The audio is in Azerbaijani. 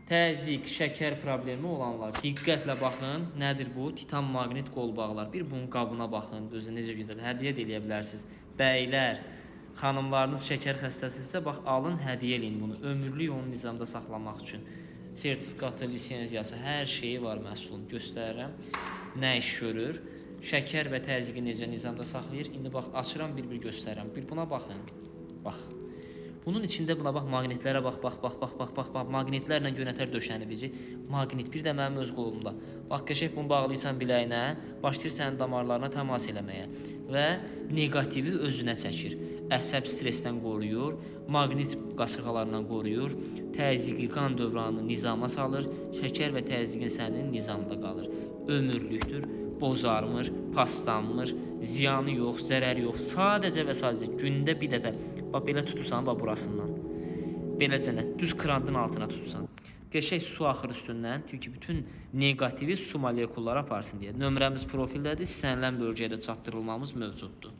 Təzyiq, şəkər problemi olanlar diqqətlə baxın. Nədir bu? Titan maqnit qolbağlar. Bir bunun qabına baxın. Özü necə gözəl. Hədiyyə də eləyə bilərsiniz. Bəylər, xanımlarınız şəkər xəstəsidirsə, bax alın, hədiyyə eləyin bunu. Ömürlük onu nizamda saxlamaq üçün. Sertifikatı, lisenziyası, hər şeyi var məhsulun. Göstərirəm. Nə iş görür? Şəkər və təzyiqi necə nizamda saxlayır? İndi bax açıram, bir-bir göstərirəm. Bir buna baxın. Bax. Bunun içində buna bax, maqnitlərə bax, maqnitlərlə yönətər döşənib. Maqnit bir də mənim öz qolumda. Bax, qəşəng bunu bağlayırsan biləyinə, başlayır sənin damarlarına təmas eləməyə və negativi özünə çəkir. Əsəb stressdən qoruyur, maqnit qasırğalarından qoruyur, təzyiqi, qan dövranını nizama salır, şəkər və təzyiqin sənin nizamda qalır. Ömürlükdür, bozarmır, paslanmır, ziyanı yox, zərəri yox. Sadəcə və sadəcə gündə bir dəfə, bax belə tutursan, bax burasından. Beləcə düz krandın altına tutursan. Qəşəng su axır üstündən, çünki bütün negativi su molekulları aparsın deyə. Nömrəmiz profildədir, istənilən bölgəyə də çatdırılmamız mövcuddur.